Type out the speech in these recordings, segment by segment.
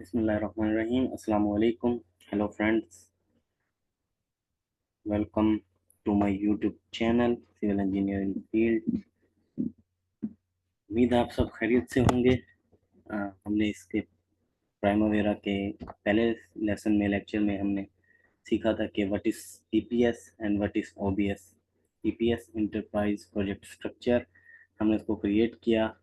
बिस्मिल्लाहिर्रहमानिर्रहीम। अस्सलाम वालेकुम। Hello friends, welcome to my YouTube channel civil engineering field. उम्मीद है आप सब खैरियत से होंगे। हमने इसके प्राइमवेरा के पहले लेसन में लेक्चर में हमने सीखा था कि what is EPS and what is OBS. EPS enterprise project structure, हमने उसको क्रिएट किया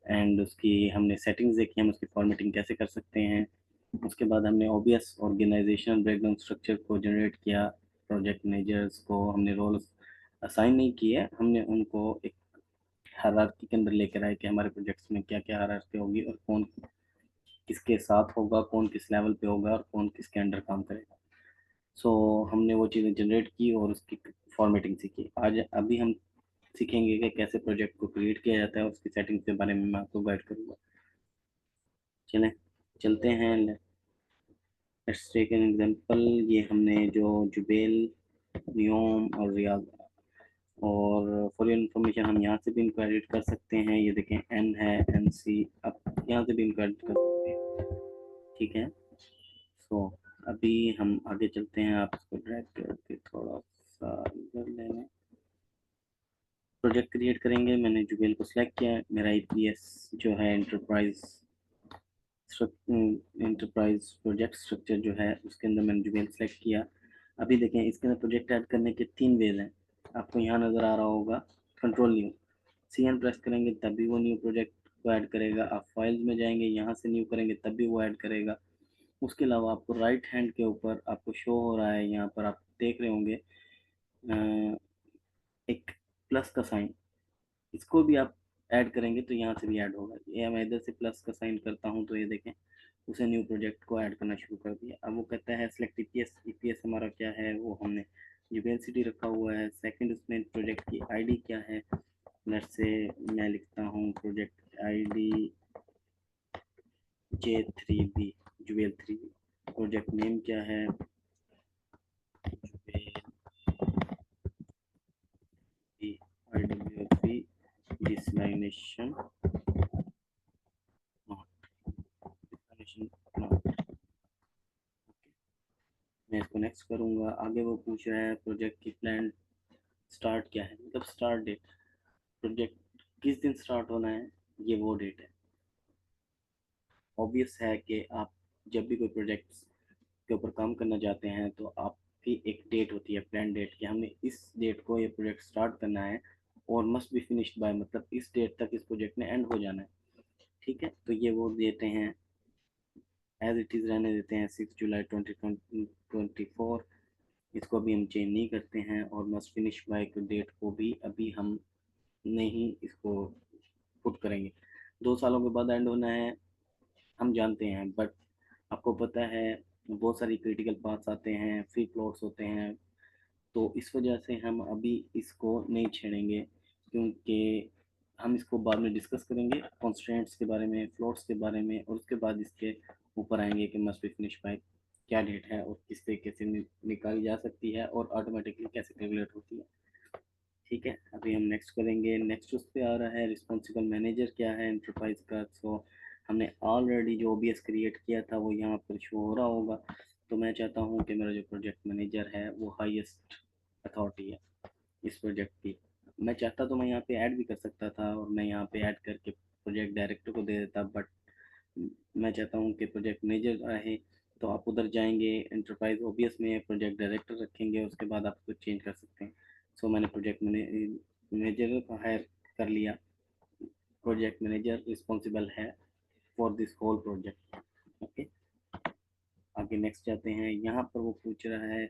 एंड उसकी हमने सेटिंग्स देखी, हम उसकी फॉर्मेटिंग कैसे कर सकते हैं। उसके बाद हमने ओबीएस ऑर्गेनाइजेशनल ब्रेकडाउन स्ट्रक्चर को जनरेट किया। प्रोजेक्ट मैनेजर्स को हमने रोल्स असाइन नहीं किए, हमने उनको एक हायरार्की के अंदर लेकर आए कि हमारे प्रोजेक्ट्स में क्या क्या हायरार्की होगी और कौन किसके साथ होगा, कौन किस लेवल पे होगा और कौन किसके अंडर काम करेगा। सो हमने वो चीज़ें जनरेट की और उसकी फॉर्मेटिंग सीखी। आज अभी हम सीखेंगे कि कैसे प्रोजेक्ट को क्रिएट किया जाता है और उसकी सेटिंग्स के बारे में मैं आपको गाइड करूँगा। चलें, चलते हैं। Let's take an example. ये हमने जो जुबेल, नियोम और रियाज, और फॉर योर इन्फॉर्मेशन हम यहाँ से भी इनको एडिट कर सकते हैं। ये देखें एन है, एन सी, अब यहाँ से भी इनको एडिट कर सकते हैं। ठीक है। सो अभी हम आगे चलते हैं। आप इसको ड्रैग करके थोड़ा सा इधर ले लें। प्रोजेक्ट क्रिएट करेंगे। मैंने जुबेल को सिलेक्ट किया है। मेरा ईपीएस जो है इंटरप्राइज प्रोजेक्ट स्ट्रक्चर जो है उसके अंदर मैंने जुबेल सेलेक्ट किया। अभी देखें इसके अंदर प्रोजेक्ट ऐड करने के 3 वेज हैं। आपको यहाँ नज़र आ रहा होगा control new, C N press करेंगे तब भी वो न्यू प्रोजेक्ट को ऐड करेगा। आप फाइल्स में जाएंगे, यहाँ से न्यू करेंगे तब भी वो ऐड करेगा। उसके अलावा आपको राइट हैंड के ऊपर आपको शो हो रहा है, यहाँ पर आप देख रहे होंगे एक प्लस का साइन, इसको भी आप ऐड करेंगे तो यहाँ से भी ऐड होगा। ये मैं इधर से प्लस का साइन करता हूँ तो ये देखें उसे न्यू प्रोजेक्ट को ऐड करना शुरू कर दिया। अब वो कहता है सेलेक्ट ईपीएस। ईपीएस हमारा क्या है, वो हमने यूनिवर्सिटी रखा हुआ है। सेकंड उसमें प्रोजेक्ट की आईडी क्या है, लेट्स से मैं लिखता हूँ project ID J3B, Jubail 3B। Project name क्या है, Jubail B, IWFB, desalination not, desalination not. मैं इसको नेक्स्ट करूँगा। आगे वो पूछ रहा है प्रोजेक्ट की प्लान स्टार्ट क्या है, मतलब स्टार्ट डेट, प्रोजेक्ट किस दिन स्टार्ट होना है, ये वो डेट है। ऑब्वियस है कि आप जब भी कोई प्रोजेक्ट के ऊपर काम करना चाहते हैं तो आपकी एक डेट होती है, प्लान डेट, कि हमें इस डेट को ये प्रोजेक्ट स्टार्ट करना है और मस्ट बी फिनिश्ड बाय, मतलब इस डेट तक इस प्रोजेक्ट ने एंड हो जाना है। ठीक है, तो ये वो देते हैं, एज इट इज़ रहने देते हैं 6 जुलाई 2024। इसको अभी हम चेंज नहीं करते हैं और मस्ट फिनिश बाय डेट को भी अभी हम नहीं इसको पुट करेंगे। 2 सालों के बाद एंड होना है हम जानते हैं, बट आपको पता है बहुत सारी क्रिटिकल पार्ट्स आते हैं, फ्री प्लॉट्स होते हैं, तो इस वजह से हम अभी इसको नहीं छेड़ेंगे, क्योंकि हम इसको बाद में डिस्कस करेंगे कॉन्स्टेंट्स के बारे में, फ्लोट्स के बारे में, और उसके बाद इसके ऊपर आएंगे कि मस्ट बी फिनिश बाय क्या डेट है और किस तरीके से निकाली जा सकती है और ऑटोमेटिकली कैसे कैलकुलेट होती है। ठीक है, अभी हम नेक्स्ट करेंगे। नेक्स्ट उस पर आ रहा है रिस्पॉन्सिबल मैनेजर क्या है एंटरप्राइज का। सो हमने ऑलरेडी जो ओबीएस क्रिएट किया था वो यहाँ पर शो हो रहा होगा। तो मैं चाहता हूँ कि मेरा जो प्रोजेक्ट मैनेजर है वो हाईएस्ट अथॉरिटी है इस प्रोजेक्ट की। मैं चाहता तो मैं यहाँ पे ऐड भी कर सकता था और मैं यहाँ पे ऐड करके प्रोजेक्ट डायरेक्टर को दे देता, बट मैं चाहता हूँ कि प्रोजेक्ट मैनेजर रहे। तो आप उधर जाएंगे, एंटरप्राइज ओबीएस में प्रोजेक्ट डायरेक्टर रखेंगे, उसके बाद आप कुछ चेंज कर सकते हैं। सो मैंने प्रोजेक्ट मैनेजर को हायर कर लिया। प्रोजेक्ट मैनेजर रिस्पॉन्सिबल है for this whole project. Okay, आगे नेक्स्ट जाते हैं। यहाँ पर वो पूछ रहा है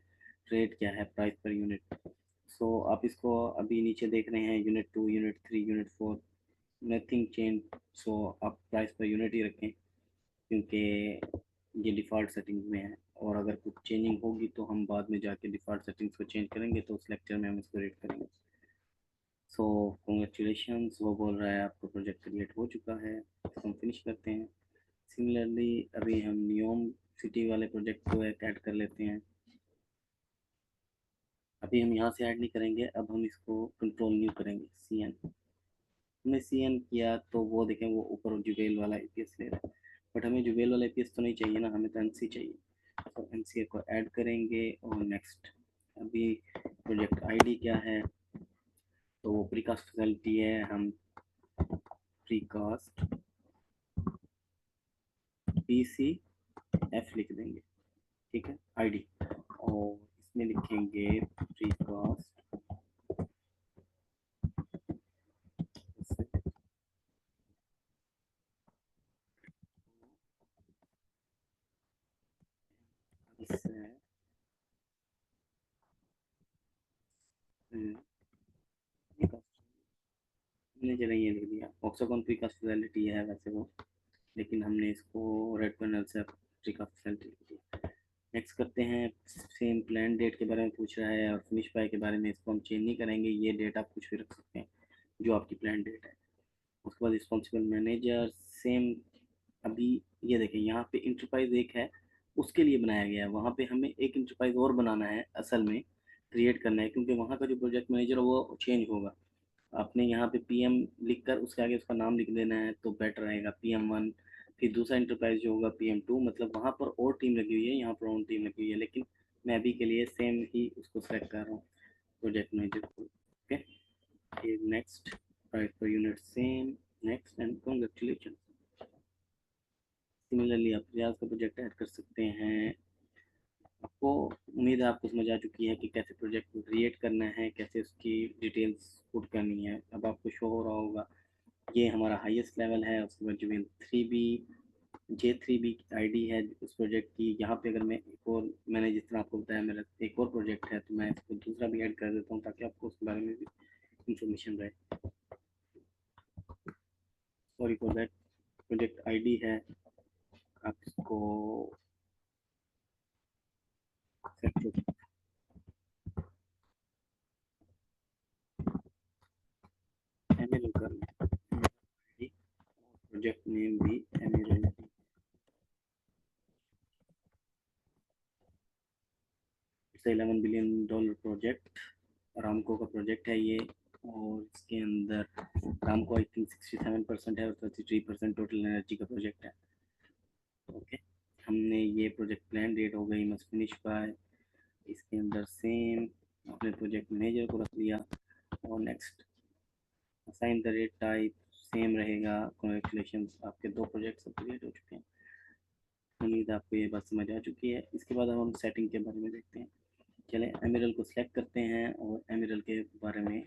रेट क्या है, प्राइस पर यूनिट। सो आप इसको अभी नीचे देख रहे हैं unit 2, unit 3, unit 4, nothing change. So आप प्राइस पर यूनिट ही रखें क्योंकि ये डिफ़ॉल्ट सेटिंग्स में है, और अगर कुछ चेंजिंग होगी तो हम बाद में जाके डिफ़ॉल्ट सेटिंग्स को चेंज करेंगे, तो उस लेक्चर में हम इसको रेट करेंगे। सो कॉन्ग्रेचुलेशंस, वो बोल रहा है आपका प्रोजेक्ट क्रिएट हो चुका है। इसको हम फिनिश करते हैं। सिमिलरली अभी हम नियोम सिटी वाले प्रोजेक्ट को एक ऐड कर लेते हैं। अभी हम यहाँ से ऐड नहीं करेंगे, अब हम इसको कंट्रोल न्यू करेंगे। सी एन, हमने सी एन किया तो वो देखें वो ऊपर जुबेल वाला ईपीएस ले रहा है। बट हमें जो वेल वाला पीस तो नहीं चाहिए ना, हमें तो एनसी चाहिए। तो एनसी को ऐड करेंगे और नेक्स्ट। अभी प्रोजेक्ट आईडी क्या है, तो वो प्रीकास्ट फैसिलिटी है, हम प्रीकास्ट पीसी एफ लिख देंगे, ठीक है आईडी। और इसमें लिखेंगे प्रीकास्ट हमने चला ये लिख दिया, ऑक्साकॉन प्रीकास्ट फैसिलिटी है वैसे वो, लेकिन हमने इसको रेड पैनल से प्रीकास्ट फैसिलिटी लिख दिया। नेक्स्ट करते हैं, सेम प्लान डेट के बारे में पूछ रहा है और फिनिश बाय के बारे में, इसको हम चेंज नहीं करेंगे, ये डेट आप कुछ भी रख सकते हैं जो आपकी प्लान डेट है। उसके बाद रिस्पॉन्सिबल मैनेजर सेम। अभी ये देखें यहाँ पे इंटरप्राइज एक है, उसके लिए बनाया गया है, वहाँ पे हमें एक इंटरप्राइज और बनाना है असल में, क्रिएट करना है, क्योंकि वहाँ का जो प्रोजेक्ट मैनेजर है वो चेंज होगा। आपने यहाँ पे पीएम लिख कर उसके आगे उसका नाम लिख देना है तो बेटर रहेगा, PM1। फिर दूसरा इंटरप्राइज जो होगा PM2, मतलब वहाँ पर और टीम लगी हुई है, यहाँ पर और टीम लगी हुई है, लेकिन मैं अभी के लिए सेम ही उसको सेलेक्ट कर रहा हूँ, प्रोजेक्ट मैनेजर को। ओके, फिर next, price per unit same, next and congratulation. Similarly आप रियाज का प्रोजेक्ट ऐड कर सकते हैं। आपको उम्मीद है आपको समझ आ चुकी है कि कैसे प्रोजेक्ट को क्रिएट करना है, कैसे उसकी डिटेल्स पुट करनी है। अब आपको शो हो रहा होगा ये हमारा हाईएस्ट लेवल है। उसके बाद जो 3B J3B आईडी है उस प्रोजेक्ट की, यहाँ पे अगर मैं एक और, मैंने जिस तरह आपको बताया मेरा एक और प्रोजेक्ट है, तो मैं इसको दूसरा भी ऐड कर देता हूँ ताकि आपको उसके बारे में भी इंफॉर्मेशन रहे। Sorry for that, project ID है, आप इसको एमएल कर लें, प्रोजेक्ट नेम भी एमएल। इट्स $11 बिलियन प्रोजेक्ट, रामको का प्रोजेक्ट है ये, और इसके अंदर रामको आई थिंक 67% है और 33% टोटल एनर्जी का प्रोजेक्ट है। ओके, हमने ये प्रोजेक्ट प्लान डेट हो गई, मस्ट फिनिश बाय, इसके अंदर सेम अपने प्रोजेक्ट मैनेजर को रख लिया। और next, assign the rate type same रहेगा। कॉन्ग्रेचुलेशन, आपके 2 प्रोजेक्ट्स क्रिएट हो चुके हैं। उम्मीद आपको ये बात समझ आ चुकी है। इसके बाद हम सेटिंग के बारे में देखते हैं। चलें एमिरल को सिलेक्ट करते हैं और एमिरल के बारे में,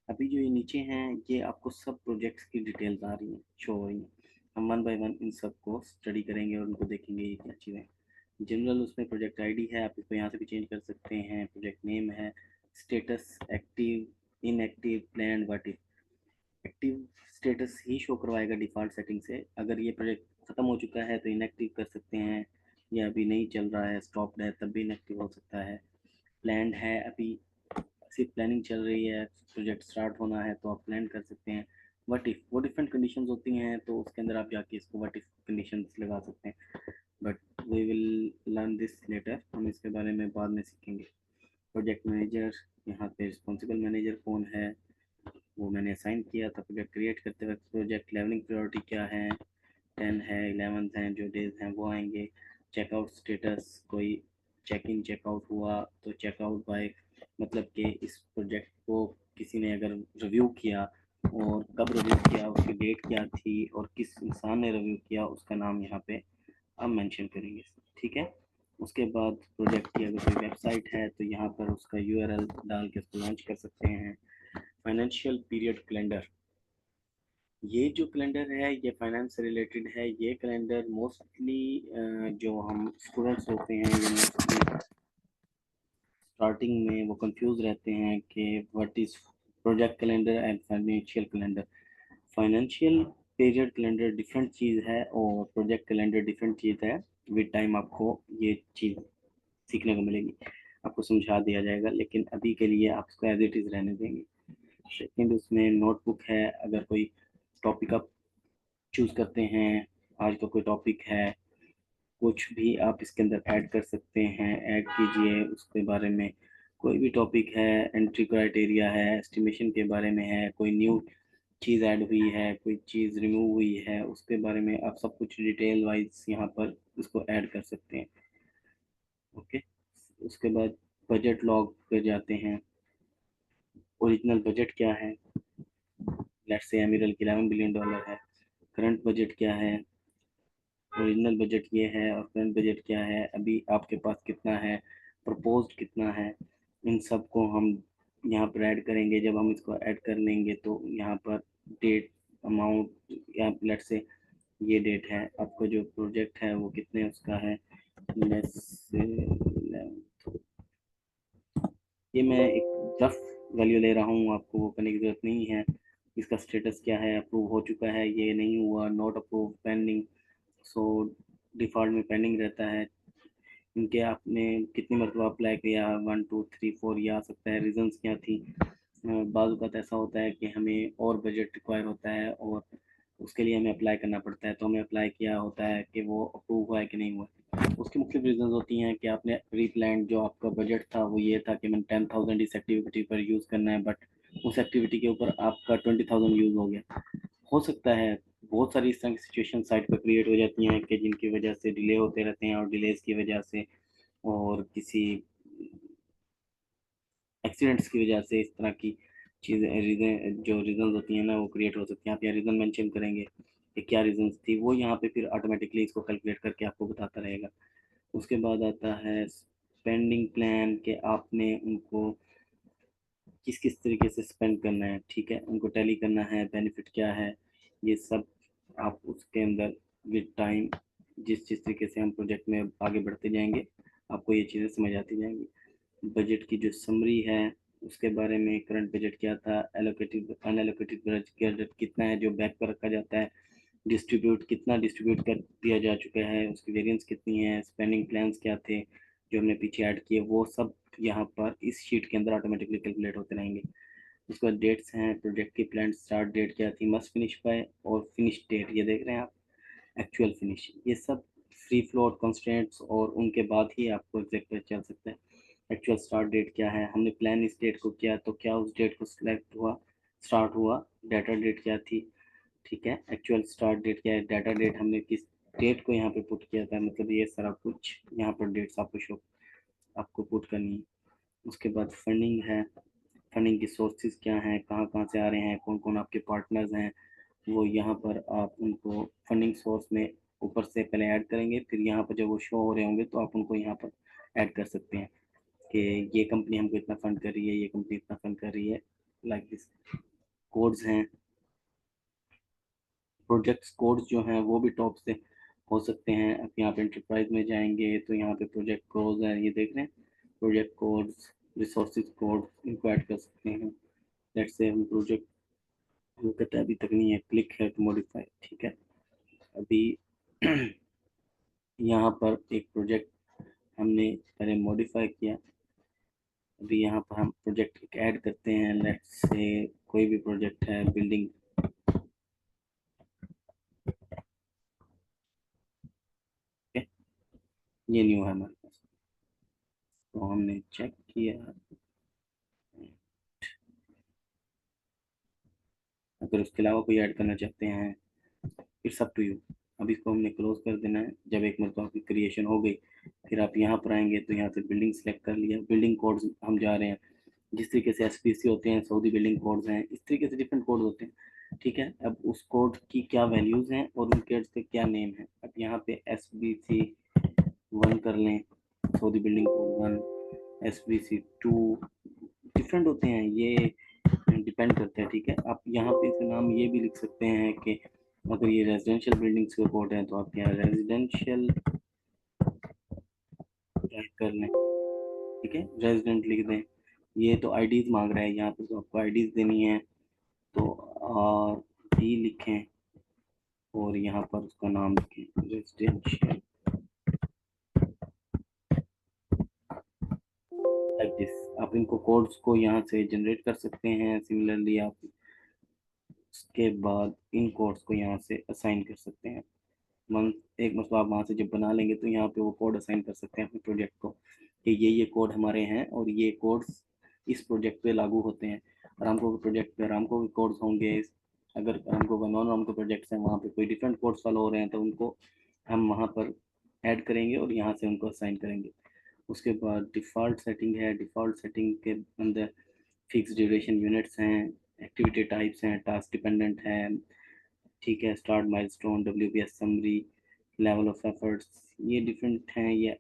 अभी जो ये नीचे हैं ये आपको सब प्रोजेक्ट्स की डिटेल्स आ रही हैं, शो हो रही हैं। हम वन बाय वन इन सब को स्टडी करेंगे और उनको देखेंगे ये क्या चीज़ें। जनरल उसमें प्रोजेक्ट आईडी है, आप इसको यहाँ से भी चेंज कर सकते हैं। प्रोजेक्ट नेम है, status active, inactive, plan, what if. Active status he show करवाएगा डिफ़ॉल्ट सेटिंग से। अगर ये प्रोजेक्ट ख़त्म हो चुका है तो इनएक्टिव कर सकते हैं, या अभी नहीं चल रहा है, स्टॉप्ड है, तब भी इनएक्टिव हो सकता है। प्लान्ड है, अभी सिर्फ प्लानिंग चल रही है, प्रोजेक्ट स्टार्ट होना है तो आप प्लान कर सकते हैं। व्हाट इफ़, वो डिफरेंट कंडीशंस होती हैं तो उसके अंदर आप जाके इसको व्हाट इफ़ कंडीशंस लगा सकते हैं, but we will learn this later, हम इसके बारे में बाद में सीखेंगे। प्रोजेक्ट मैनेजर, यहाँ पे रिस्पॉन्सिबल मैनेजर कौन है वो मैंने असाइन किया था प्रोजेक्ट क्रिएट करते वक्त। प्रोजेक्ट लेवलिंग प्रायोरिटी क्या है, 10 है, 11 हैं, जो डेज हैं वो आएंगे। चेकआउट स्टेटस, कोई चेक इन चेकआउट हुआ तो चेकआउट बाय, मतलब कि इस प्रोजेक्ट को किसी ने अगर रिव्यू किया और कब रिव्यू किया, उसकी डेट क्या थी और किस इंसान ने रिव्यू किया, उसका नाम यहाँ पे हम मेंशन करेंगे, ठीक है। उसके बाद प्रोजेक्ट की अगर कोई वेबसाइट है तो यहाँ पर उसका URL डाल के उसको लॉन्च कर सकते हैं। फाइनेंशियल पीरियड कैलेंडर, ये जो कैलेंडर है ये फाइनेंस से रिलेटेड है। ये कैलेंडर मोस्टली जो हम स्टूडेंट्स होते हैं यूनिवर्सिटी स्टार्टिंग में वो कंफ्यूज रहते हैं कि what is project calendar and financial calendar. Financial period calendar different चीज़ है और प्रोजेक्ट कैलेंडर डिफरेंट चीज़ है। विद टाइम आपको ये चीज़ सीखने को मिलेगी, आपको समझा दिया जाएगा, लेकिन अभी के लिए आप इसको एज इट इज़ रहने देंगे। सेकेंड, उसमें नोटबुक है, अगर कोई टॉपिक आप चूज़ करते हैं, आज का कोई टॉपिक है, कुछ भी आप इसके अंदर ऐड कर सकते हैं, ऐड कीजिए उसके बारे में। कोई भी टॉपिक है, एंट्री क्राइटेरिया है, एस्टिमेशन के बारे में है, कोई न्यू चीज़ ऐड हुई है, कोई चीज़ रिमूव हुई है, उसके बारे में आप सब कुछ डिटेल वाइज यहाँ पर उसको ऐड कर सकते हैं। ओके, उसके बाद बजट लॉग पे जाते हैं। ओरिजिनल बजट क्या है, लेट्स से एमिरल की $11 बिलियन है। करंट बजट क्या है, ओरिजिनल बजट ये है, और करंट बजट क्या है, अभी आपके पास कितना है, प्रपोज्ड कितना है। इन सब को हम यहाँ पर ऐड करेंगे। जब हम इसको ऐड कर लेंगे तो यहाँ पर डेट, अमाउंट, या लेट्स से ये डेट है, आपका जो प्रोजेक्ट है वो कितने उसका है, लेट्स से ये मैं एक रफ वैल्यू ले रहा हूँ, आपको वो करने की ज़रूरत नहीं है। इसका स्टेटस क्या है, अप्रूव हो चुका है, ये नहीं हुआ, not approve, pending. So default में पेंडिंग रहता है। इनके आपने कितनी मरतबा अप्लाई किया, 1 2 3 4, ये आ सकता है। रीजंस क्या थी, बाज़ औक़ात ऐसा होता है कि हमें और बजट रिक्वायर होता है और उसके लिए हमें अप्लाई करना पड़ता है, तो हमें अप्लाई किया होता है कि वो अप्रूव हुआ है कि नहीं हुआ। उसकी मुख्तलिफ रीजंस होती हैं कि आपने प्री प्लान जो आपका बजट था वो ये था कि मैंने 10,000 इस एक्टिविटी पर यूज़ करना है, बट उस एक्टिविटी के ऊपर आपका 20,000 यूज़ हो गया। हो सकता है बहुत सारी इस तरह की सिचुएशन साइट पर क्रिएट हो जाती हैं कि जिनकी वजह से डिले होते रहते हैं, और डिलेज की वजह से और किसी एक्सीडेंट्स की वजह से इस तरह की चीज़ें, रीज़न, जो रीज़न्स होती हैं ना, वो क्रिएट हो सकती हैं। आप यहाँ रीज़न मेंशन करेंगे कि क्या रीज़न्स थी, वो यहाँ पे फिर ऑटोमेटिकली इसको कैलकुलेट करके आपको बताता रहेगा। उसके बाद आता है स्पेंडिंग प्लान, के आपने उनको किस किस तरीके से स्पेंड करना है, ठीक है, उनको टैली करना है, बेनिफिट क्या है, ये सब आप उसके अंदर विद टाइम, जिस जिस तरीके से हम प्रोजेक्ट में आगे बढ़ते जाएंगे, आपको ये चीज़ें समझ आती जाएंगी। बजट की जो समरी है उसके बारे में, करंट बजट क्या था, एलोकेटेड अनएलोकेटेड बजट कितना है जो बैक पर रखा जाता है, डिस्ट्रीब्यूट कितना डिस्ट्रीब्यूट कर दिया जा चुका है, उसकी वेरिएंस कितनी है, स्पेंडिंग प्लान्स क्या थे जो हमने पीछे ऐड किए, वो सब यहाँ पर इस शीट के अंदर ऑटोमेटिकली कैलकुलेट होते रहेंगे। उसके बाद डेट्स हैं, प्रोजेक्ट की प्लान स्टार्ट डेट क्या थी, मस्ट फिनिश बाय, और फिनिश डेट ये देख रहे हैं आप, एक्चुअल फिनिश, ये सब फ्री फ्लोट कंस्ट्रेंट्स, और उनके बाद ही आपको एग्जैक्ट चल सकता है। एक्चुअल स्टार्ट डेट क्या है, हमने प्लान इस डेट को किया तो क्या उस डेट को सिलेक्ट हुआ, स्टार्ट हुआ, डाटा डेट क्या थी, ठीक है, एक्चुअल स्टार्ट डेट क्या है, डाटा डेट हमने किस डेट को यहाँ पे पुट किया था, मतलब ये सारा कुछ यहाँ पर डेट्स आपको शो, आपको पुट करनी है। उसके बाद फंडिंग है, फंडिंग की सोर्सेज क्या हैं, कहाँ कहाँ से आ रहे हैं, कौन कौन आपके पार्टनर्स हैं, वो यहाँ पर आप उनको फंडिंग सोर्स में ऊपर से पहले ऐड करेंगे, फिर यहाँ पर जब वो शो हो रहे होंगे तो आप उनको यहाँ पर ऐड कर सकते हैं कि ये कंपनी हमको इतना फंड कर रही है, ये कंपनी इतना फंड कर रही है, लाइक दिस। कोड्स हैं, प्रोजेक्ट्स कोड्स जो हैं वो भी टॉप से हो सकते हैं। आप यहाँ पे एंटरप्राइज में जाएंगे तो यहाँ पे प्रोजेक्ट कोड्स हैं, ये देख रहे हैं, प्रोजेक्ट कोड्स, रिसोर्सेज कोड, इनको ऐड कर सकते हैं। लेट्स से हम प्रोजेक्ट, वो कहता है अभी तक नहीं है, क्लिक है टू मॉडिफाई, ठीक है, अभी यहाँ पर एक प्रोजेक्ट हमने पहले मॉडिफाई किया, अभी यहाँ पर हम प्रोजेक्ट ऐड करते हैं, लेट्स से कोई भी प्रोजेक्ट है, बिल्डिंग, ये न्यू है हमारे पास, तो हमने चेक किया, अगर उसके अलावा कोई ऐड करना चाहते हैं, इट्स अप टू यू। अब इसको हमने क्लोज कर देना है। जब एक मरतबा आपकी क्रिएशन हो गई, फिर आप यहाँ पर आएंगे तो यहाँ से बिल्डिंग सेलेक्ट कर लिया, बिल्डिंग कोड्स हम जा रहे हैं, जिस तरीके से एसपीसी होते हैं, सऊदी बिल्डिंग कोड्स हैं, इस तरीके से डिफरेंट कोड होते हैं, ठीक है। अब उस कोड की क्या वैल्यूज़ हैं और उनके के क्या नेम है, अब यहाँ पे SBC 1 कर लें, Saudi building code 1, SBC 2, different होते हैं, ये डिपेंड करता है, ठीक है। आप यहाँ पे इसका नाम ये भी लिख सकते हैं कि अगर ये रेजिडेंशियल बिल्डिंग्स के कोड हैं तो आप यहाँ रेजिडेंशियल टाइप कर लें, ठीक है, रेजिडेंट लिख दें। ये तो आईडीज मांग रहा है यहाँ पे, तो आपको आईडीज देनी है, तो RD लिखें और यहाँ पर उसका नाम लिखें रेजिडेंशियल, लाइक दिस। आप इनको कोड्स को यहाँ से जनरेट कर सकते हैं। सिमिलरली आप उसके बाद इन कोड्स को यहाँ से असाइन कर सकते हैं। एक मतलब आप वहाँ से जब बना लेंगे तो यहाँ पे वो कोड असाइन कर सकते हैं अपने प्रोजेक्ट को कि ये कोड हमारे हैं और ये कोड्स इस प्रोजेक्ट पे लागू होते हैं। रामको के प्रोजेक्ट पे रामको के कोड्स होंगे, अगर हमको नॉन आर्मको प्रोजेक्ट्स हैं वहाँ पे कोई डिफरेंट कोड्स फॉलो हो रहे हैं तो उनको हम वहाँ पर ऐड करेंगे और यहाँ से उनको असाइन करेंगे। उसके बाद डिफ़ॉल्ट सेटिंग है, डिफ़ॉल्ट सेटिंग के अंदर फिक्स ड्यूरेशन यूनिट्स हैं, एक्टिविटी टाइप्स हैं, टास्क डिपेंडेंट है, ठीक है, start milestone, WPS summary, level of efforts, ये डिफरेंट हैं। ये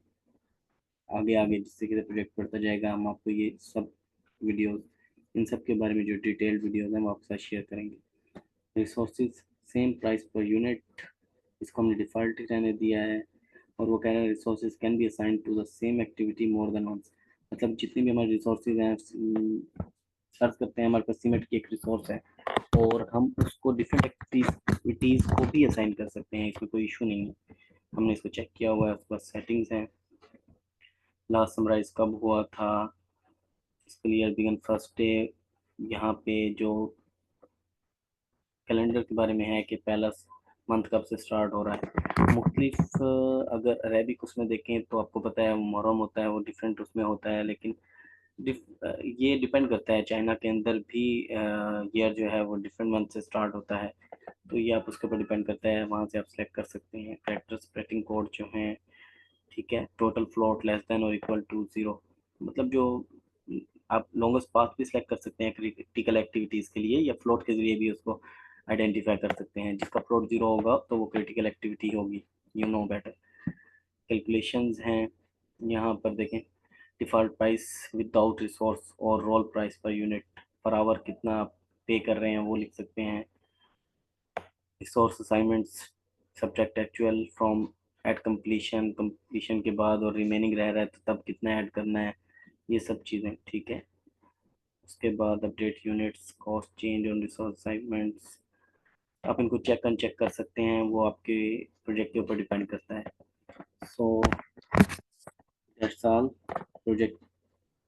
आगे आगे जिससे कि प्रोजेक्ट बढ़ता जाएगा हम आपको ये सब वीडियोस, इन सब के बारे में जो डिटेल्ड वीडियोस हैं वो आपके साथ शेयर करेंगे। Resources same price per unit, इसको हमने डिफ़ॉल्ट रहने दिया है। और वो कह रहे हैं resources can be assign to the same activity more than once, मतलब जितनी भी हमारे रिसोर्सेज हैं, सर्च करते हैं हमारे पास सीमेंट की एक रिसोर्स है और हम उसको डिफरेंट एक्टिविटीज़ को भी असाइन कर सकते हैं, इसमें कोई इशू नहीं है। हमने इसको चेक किया हुआ है, उसके बाद सेटिंग्स हैं, लास्ट समराइज कब हुआ था, इसके लिए बिगन फर्स्ट डे, यहाँ पे जो कैलेंडर के बारे में है कि पहला मंथ कब से स्टार्ट हो रहा है। मुख्तलिफ अगर अरेबिक उसमें देखें तो आपको पता है मुहर्रम होता है, वो डिफरेंट उसमें होता है, लेकिन ये डिपेंड करता है, चाइना के अंदर भी ईयर जो है वो डिफरेंट मंथ से स्टार्ट होता है, तो ये आप उसके ऊपर डिपेंड करता है, वहाँ से आप सेलेक्ट कर सकते हैं। कैरेक्टर स्प्रेटिंग कोड जो हैं, ठीक है, टोटल फ्लोट लेस देन और इक्वल टू 0, मतलब जो आप लॉन्गेस्ट पाथ भी सिलेक्ट कर सकते हैं क्रिटिकल एक्टिविटीज़ के लिए, या फ्लोट के ज़रिए भी उसको आइडेंटिफाई कर सकते हैं। जिसका फ्लोट 0 होगा तो वो क्रिटिकल एक्टिविटी होगी, यू नो बेटर। कैलकुलेशंस हैं, यहाँ पर देखें, डिफ़ॉल्ट प्राइस विदाउट रिसोर्स और role price per unit per hour कितना आप पे कर रहे हैं वो लिख सकते हैं। Resource assignments subject actual from at completion, completion के बाद और रिमेनिंग रह रहा है तो तब कितना ऐड करना है, ये सब चीज़ें, ठीक है। उसके बाद update units, cost change on resource assignments, आप इनको चेक अनचेक कर सकते हैं, वो आपके प्रोजेक्ट के ऊपर डिपेंड करता है। So that's all. प्रोजेक्ट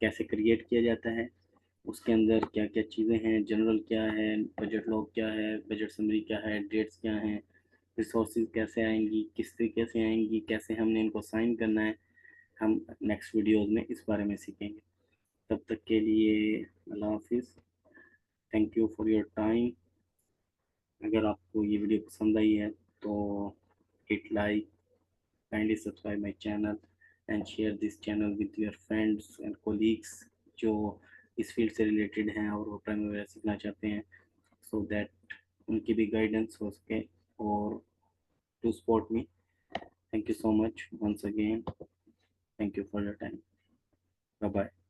कैसे क्रिएट किया जाता है, उसके अंदर क्या क्या चीज़ें हैं, जनरल क्या है, बजट लॉग क्या है, बजट समरी क्या है, डेट्स क्या हैं, रिसोर्सेज कैसे आएंगी, किससे कैसे आएंगी, कैसे हमने इनको साइन करना है, हम नेक्स्ट वीडियोज़ में इस बारे में सीखेंगे। तब तक के लिए अल्लाह हाफिज़, thank you for your time. अगर आपको ये वीडियो पसंद आई है तो hit like, kindly subscribe my channel and share this channel with your friends and colleagues जो इस फील्ड से रिलेटेड हैं और वो प्राइमरी वगैरह सीखना चाहते हैं, सो दैट उनकी भी गाइडेंस हो सके और to support me. Thank you so much once again, thank you for your time, bye bye।